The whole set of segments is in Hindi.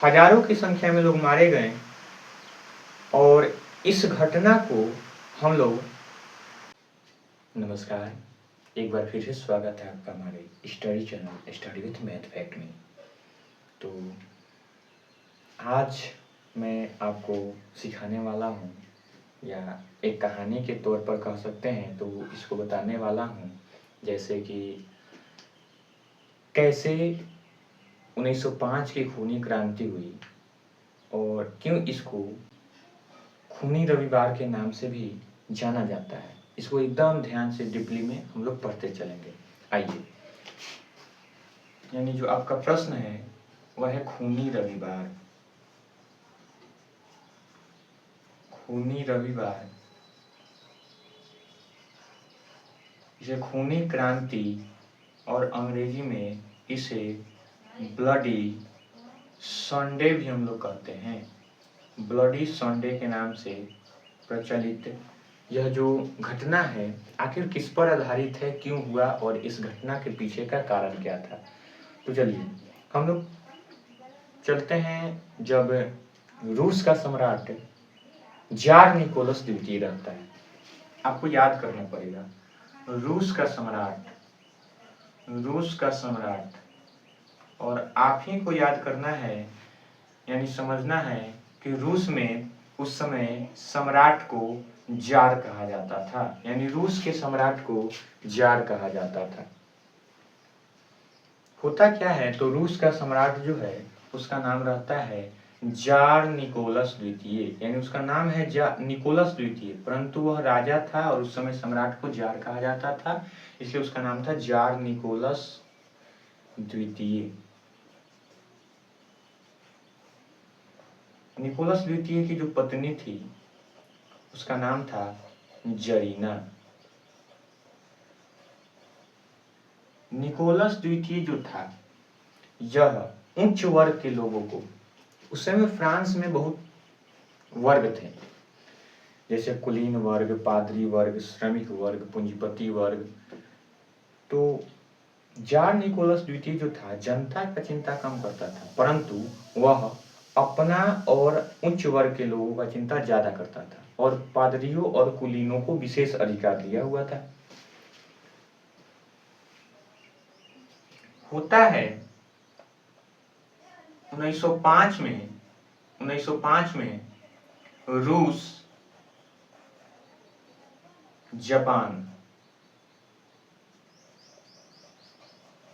हजारों की संख्या में लोग मारे गए और इस घटना को हम लोग नमस्कार, एक बार फिर से स्वागत है आपका हमारे study channel study with math fact में। तो आज मैं आपको सिखाने वाला हूँ या एक कहानी के तौर पर कह सकते हैं, तो इसको बताने वाला हूँ जैसे कि कैसे 1905 की खूनी क्रांति हुई और क्यों इसको खूनी रविवार के नाम से भी जाना जाता है। इसको एकदम ध्यान से डीपली में हम लोग पढ़ते चलेंगे। आइए, यानी जो आपका प्रश्न है वह है खूनी रविवार। खूनी रविवार, इसे खूनी क्रांति और अंग्रेजी में इसे ब्लडी संडे भी हम लोग कहते हैं। ब्लडी संडे के नाम से प्रचलित यह जो घटना है आखिर किस पर आधारित है, क्यों हुआ और इस घटना के पीछे का कारण क्या था। तो चलिए हम लोग चलते हैं जब रूस का सम्राट जार निकोलस द्वितीय रहता है। आपको याद करना पड़ेगा, रूस का सम्राट, और आप ही को याद करना है यानी समझना है कि रूस में उस समय सम्राट को जार कहा जाता था, यानी रूस के सम्राट को जार कहा जाता था। होता क्या है, तो रूस का सम्राट जो है उसका नाम रहता है जार निकोलस द्वितीय, यानी उसका नाम है निकोलस द्वितीय, परंतु वह राजा था और उस समय सम्राट को जार कहा जाता था, इसलिए उसका नाम था जार निकोलस द्वितीय। निकोलस द्वितीय की जो पत्नी थी उसका नाम था जरीना। निकोलस द्वितीय जो था यह उच्च वर्ग के लोगों को, उस समय फ्रांस में बहुत वर्ग थे, जैसे कुलीन वर्ग, पादरी वर्ग, श्रमिक वर्ग, पूंजीपति वर्ग। तो जार निकोलस द्वितीय जो था जनता का चिंता कम करता था, परंतु वह अपना और उच्च वर्ग के लोगों का चिंता ज्यादा करता था और पादरियों और कुलीनों को विशेष अधिकार दिया हुआ था। होता है 1905 में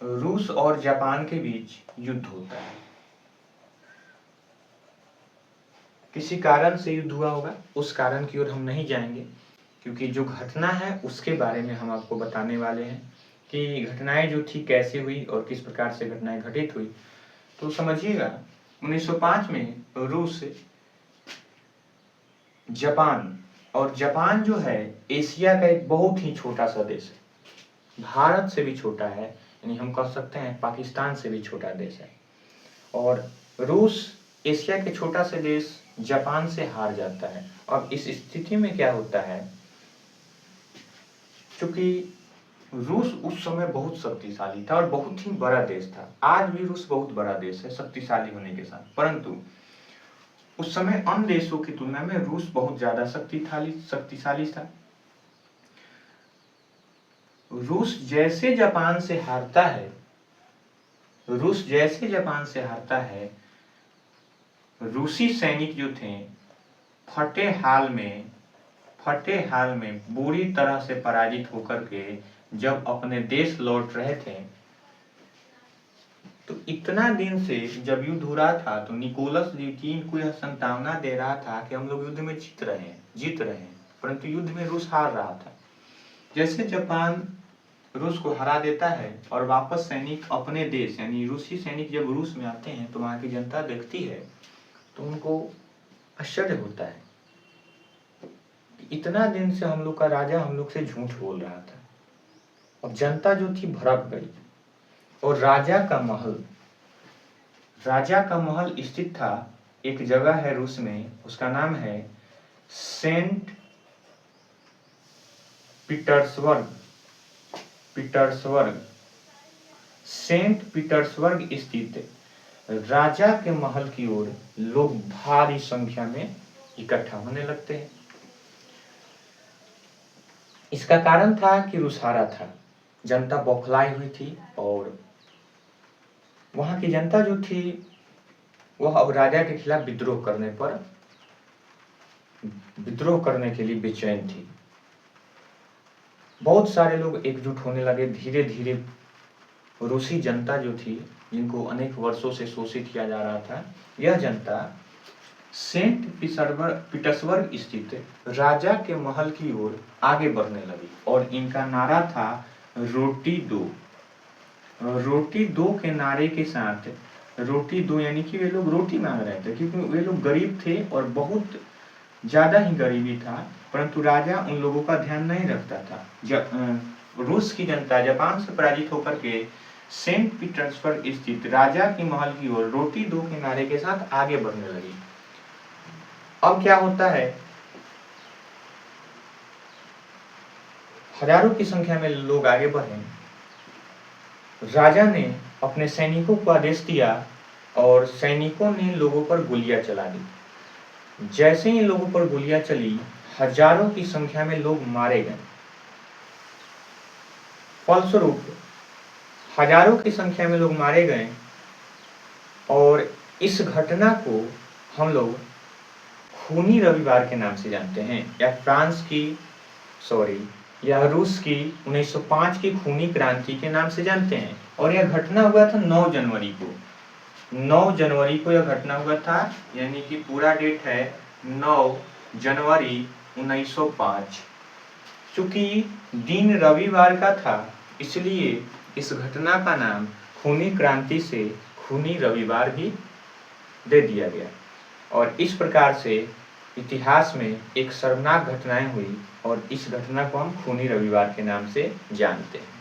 रूस और जापान के बीच युद्ध होता है। किसी कारण से युद्ध हुआ होगा, उस कारण की ओर हम नहीं जाएंगे, क्योंकि जो घटना है उसके बारे में हम आपको बताने वाले हैं कि घटनाएं जो थी कैसे हुई और किस प्रकार से घटनाएं घटित हुई। तो समझिएगा, 1905 में रूस, जापान, और जापान जो है एशिया का एक बहुत ही छोटा सा देश है, भारत से भी छोटा है, यानी हम कह सकते हैं पाकिस्तान से भी छोटा देश है। और रूस एशिया के छोटा से देश जापान से हार जाता है। अब इस स्थिति में क्या होता है, क्योंकि रूस उस समय बहुत शक्तिशाली था और बहुत ही बड़ा देश था। आज भी रूस बहुत बड़ा देश है शक्तिशाली होने के साथ, परंतु उस समय अन्य देशों की तुलना में रूस बहुत ज्यादा शक्तिशाली था। रूस जैसे जापान से हारता है, रूसी सैनिक जो थे फटे हाल में बुरी तरह से पराजित होकर के जब अपने देश लौट रहे थे, तो इतना दिन से जब युद्ध हो रहा था तो निकोलस द्वितीय को यह संभावना दे रहा था कि हम लोग युद्ध में जीत रहे हैं, परंतु युद्ध में रूस हार रहा था। जैसे जापान रूस को हरा देता है और वापस सैनिक अपने देश, यानी रूसी सैनिक जब रूस में आते हैं तो वहां की जनता देखती है तो उनको आश्चर्य होता है, इतना दिन से हम लोग का राजा हम लोग से झूठ बोल रहा था। अब जनता जो थी भड़क गई और राजा का महल स्थित था, एक जगह है रूस में, उसका नाम है सेंट पीटर्सबर्ग स्थित राजा के महल की ओर लोग भारी संख्या में इकट्ठा होने लगते हैं। इसका कारण था कि रुसारा था, जनता बौखलाई हुई थी और वहां की जनता जो थी वह अब राजा के खिलाफ विद्रोह करने के लिए बेचैन थी। बहुत सारे लोग एकजुट होने लगे। धीरे धीरे रूसी जनता जो थी, जिनको अनेक वर्षों से शोषित किया जा रहा था, यह जनता सेंट पीटर्सबर्ग स्थित राजा के महल की ओर आगे बढ़ने लगी और इनका नारा था रोटी दो। रोटी दो के नारे के साथ, रोटी दो यानी कि वे लोग रोटी मांग रहे थे, क्योंकि वे लोग गरीब थे और बहुत ज्यादा ही गरीबी था, परंतु राजा उन लोगों का ध्यान नहीं रखता था। रूस की जनता जापान से पराजित होकर के सेंट पीटर्सबर्ग स्थित राजा की महल की ओर रोटी दो के नारे के साथ आगे बढ़ने लगी। अब क्या होता है, हजारों की संख्या में लोग आगे बढ़े। राजा ने अपने सैनिकों को आदेश दिया और सैनिकों ने लोगों पर गोलियां चला दी। जैसे ही लोगों पर गोलियां चली, हजारों की संख्या में लोग मारे गए। फलस्वरूप हजारों की संख्या में लोग मारे गए और इस घटना को हम लोग खूनी रविवार के नाम से जानते हैं, या रूस की 1905 की खूनी क्रांति के नाम से जानते हैं। और यह घटना हुआ था 9 जनवरी को। 9 जनवरी को यह घटना हुआ था, यानी कि पूरा डेट है 9 जनवरी 1905। चूंकि दिन रविवार का था, इसलिए इस घटना का नाम खूनी क्रांति से खूनी रविवार भी दे दिया गया। और इस प्रकार से इतिहास में एक शर्मनाक घटनाएं हुई और इस घटना को हम खूनी रविवार के नाम से जानते हैं।